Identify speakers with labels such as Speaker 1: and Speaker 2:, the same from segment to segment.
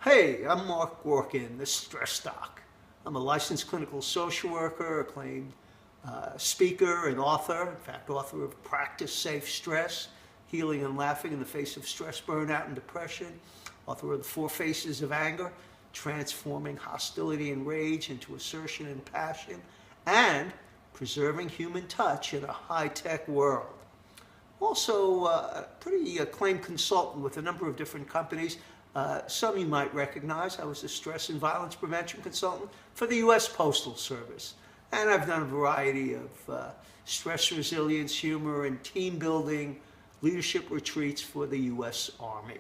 Speaker 1: Hey, I'm Mark Gorkin, the Stress Doc. I'm a licensed clinical social worker, acclaimed speaker and author, in fact, author of Practice Safe Stress, Healing and Laughing in the Face of Stress, Burnout, and Depression, author of The Four Faces of Anger, Transforming Hostility and Rage into Assertion and Passion, and Preserving Human Touch in a High-Tech World. Also, a pretty acclaimed consultant with a number of different companies. Some you might recognize. I was a stress and violence prevention consultant for the U.S. Postal Service. And I've done a variety of stress resilience, humor, and team building leadership retreats for the U.S. Army.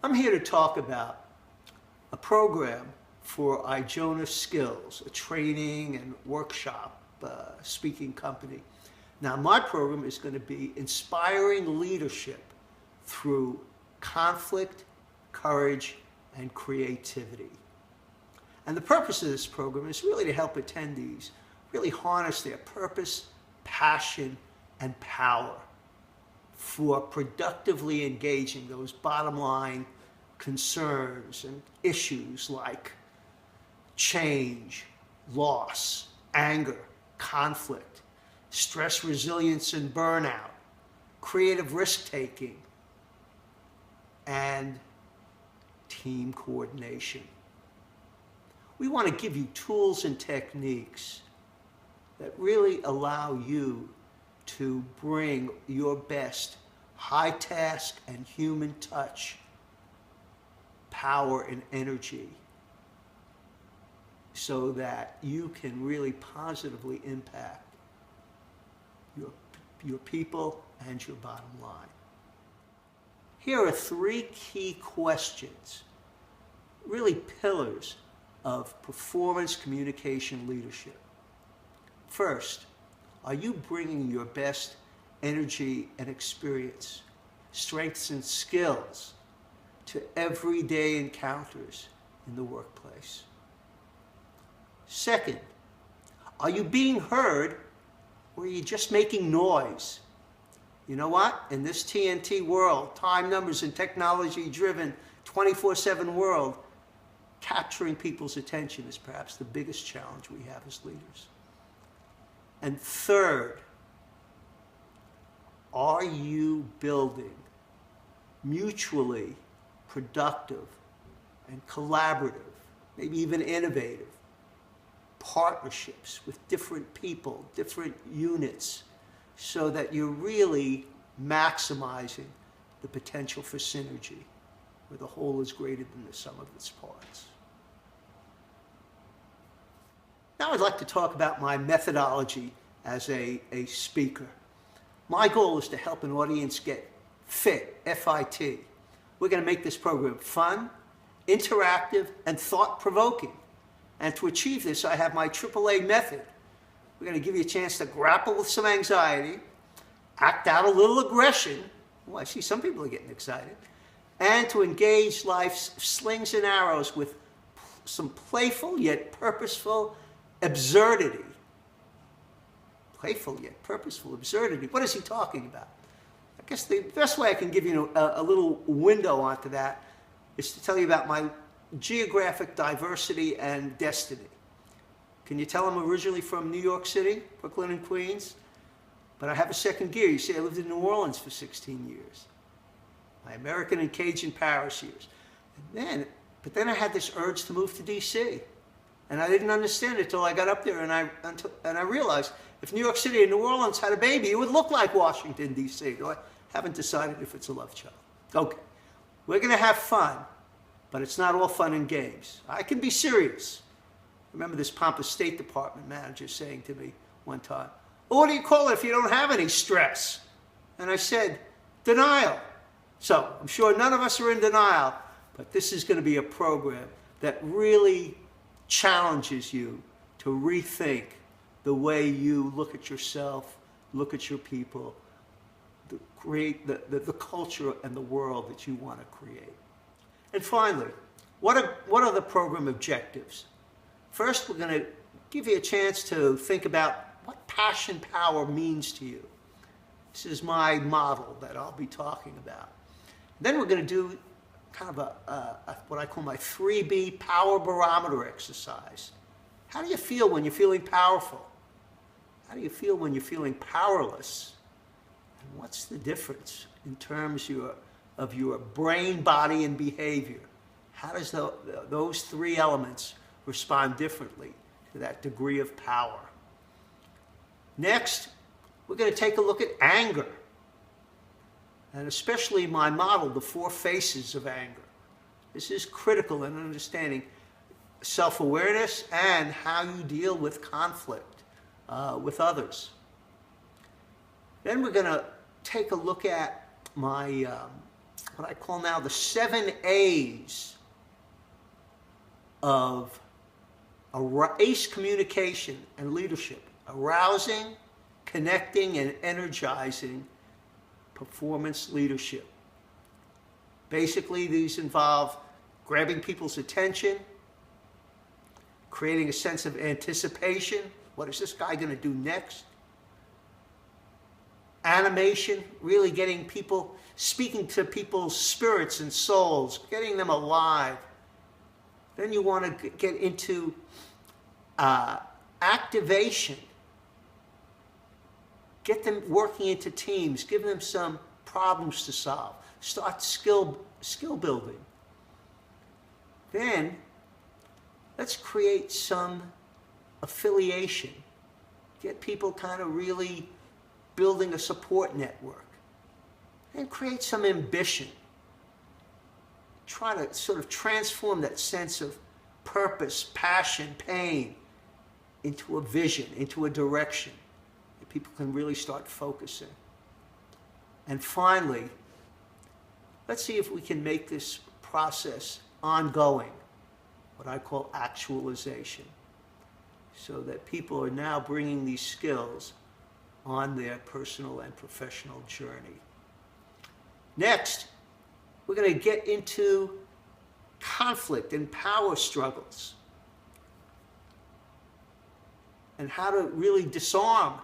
Speaker 1: I'm here to talk about a program for Ijona Skills, a training and workshop speaking company. Now, my program is going to be inspiring leadership through conflict, courage, and creativity. And the purpose of this program is really to help attendees really harness their purpose, passion, and power for productively engaging those bottom line concerns and issues like change, loss, anger, conflict, stress resilience and burnout, creative risk-taking, and team coordination. We want to give you tools and techniques that really allow you to bring your best high task and human touch, power and energy so that you can really positively impact your people and your bottom line. Here are three key questions, really pillars of performance communication leadership. First, are you bringing your best energy and experience, strengths and skills to everyday encounters in the workplace? Second, are you being heard or are you just making noise? You know what? In this TNT world, time, numbers, and technology-driven 24/7 world, capturing people's attention is perhaps the biggest challenge we have as leaders. And third, are you building mutually productive and collaborative, maybe even innovative, partnerships with different people, different units, so that you're really maximizing the potential for synergy, where the whole is greater than the sum of its parts. Now I'd like to talk about my methodology as a speaker. My goal is to help an audience get fit, F-I-T. We're going to make this program fun, interactive, and thought-provoking. And to achieve this, I have my AAA method. We're going to give you a chance to grapple with some anxiety, act out a little aggression. Oh, I see some people are getting excited. And to engage life's slings and arrows with some playful yet purposeful absurdity. Playful yet purposeful absurdity. What is he talking about? I guess the best way I can give you a little window onto that is to tell you about my geographic diversity and destiny. Can you tell I'm originally from New York City, Brooklyn and Queens? But I have a second gear. You see, I lived in New Orleans for 16 years. My American and Cajun Paris years. But then I had this urge to move to D.C. And I didn't understand it until I got up there and I realized if New York City and New Orleans had a baby, it would look like Washington, D.C. I haven't decided if it's a love child. Okay, we're going to have fun, but it's not all fun and games. I can be serious. I remember this pompous State Department manager saying to me one time, well, what do you call it if you don't have any stress? And I said, denial. So I'm sure none of us are in denial, but this is going to be a program that really challenges you to rethink the way you look at yourself, look at your people, create the culture and the world that you want to create. And finally, what are the program objectives? First, we're going to give you a chance to think about what passion power means to you. This is my model that I'll be talking about. Then we're going to do kind of what I call my 3B power barometer exercise. How do you feel when you're feeling powerful? How do you feel when you're feeling powerless? And what's the difference in terms of your brain, body, and behavior? How does those three elements respond differently to that degree of power? Next, we're going to take a look at anger, and especially my model, the 4 faces of anger. This is critical in understanding self-awareness and how you deal with conflict with others. Then we're going to take a look at my what I call now the 7 A's of ACE communication and leadership: arousing, connecting, and energizing performance leadership. Basically, these involve grabbing people's attention, creating a sense of anticipation. What is this guy going to do next? Animation, really getting people, speaking to people's spirits and souls, getting them alive. Then you want to get into activation. Get them working into teams, give them some problems to solve. Start skill building. Then let's create some affiliation. Get people kind of really building a support network. And create some ambition. Try to sort of transform that sense of purpose, passion, pain into a vision, into a direction that people can really start focusing. And finally, let's see if we can make this process ongoing, what I call actualization, so that people are now bringing these skills on their personal and professional journey. Next, we're going to get into conflict and power struggles and how to really disarm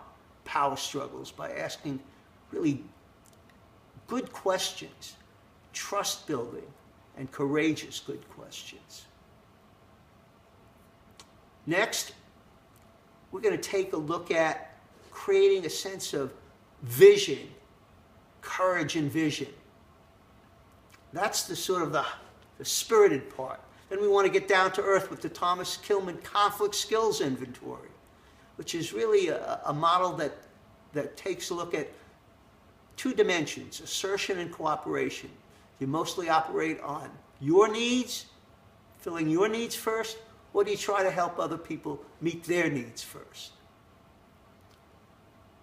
Speaker 1: power struggles by asking really good questions, trust building, and courageous good questions. Next, we're going to take a look at creating a sense of vision, courage and vision. That's the sort of the spirited part. Then we want to get down to earth with the Thomas Kilmann Conflict Skills Inventory, which is really a model that takes a look at 2 dimensions, assertion and cooperation. You mostly operate on your needs, filling your needs first, or do you try to help other people meet their needs first?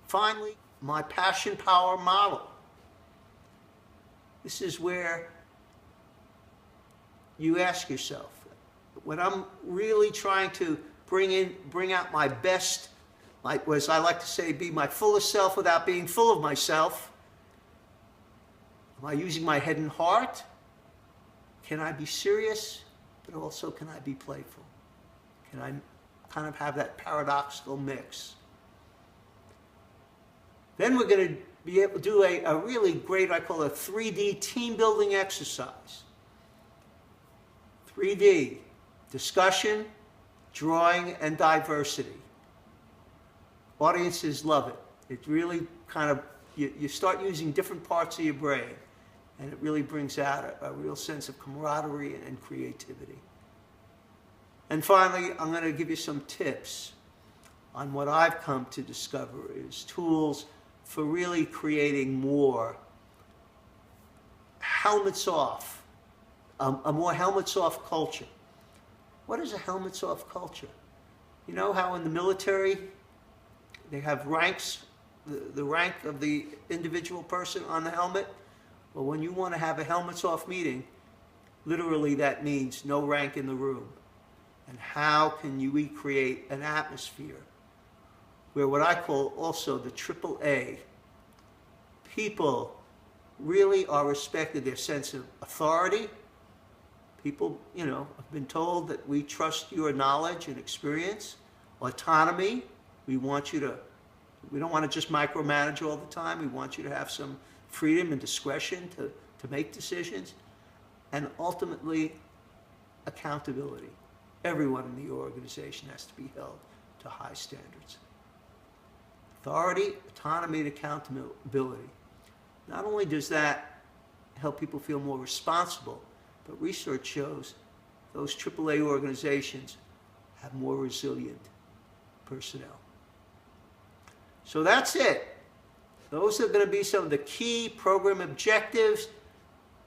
Speaker 1: Finally, my passion power model. This is where you ask yourself, when I'm really trying to bring out my best, as I like to say, be my fullest self without being full of myself, am I using my head and heart? Can I be serious, but also can I be playful? Can I kind of have that paradoxical mix? Then we're going to be able to do a really great, I call a 3D team building exercise. 3D, discussion, drawing, and diversity. Audiences love it. It really kind of, you start using different parts of your brain, and it really brings out a real sense of camaraderie and creativity. And finally, I'm going to give you some tips on what I've come to discover is tools for really creating more helmets off, a more helmets off culture. What is a helmets off culture? You know how in the military they have ranks, the rank of the individual person on the helmet? Well, when you want to have a helmets off meeting, literally that means no rank in the room. And how can we create an atmosphere where what I call also the AAA, people really are respected, their sense of authority. People, have been told that we trust your knowledge and experience. Autonomy, we don't want to just micromanage all the time. We want you to have some freedom and discretion to make decisions. and ultimately accountability. Everyone in the organization has to be held to high standards. Authority, autonomy, and accountability. Not only does that help people feel more responsible, but research shows those AAA organizations have more resilient personnel. So that's it. Those are going to be some of the key program objectives.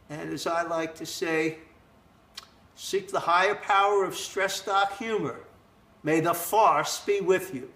Speaker 1: And as I like to say, seek the higher power of stress stock humor. May the farce be with you.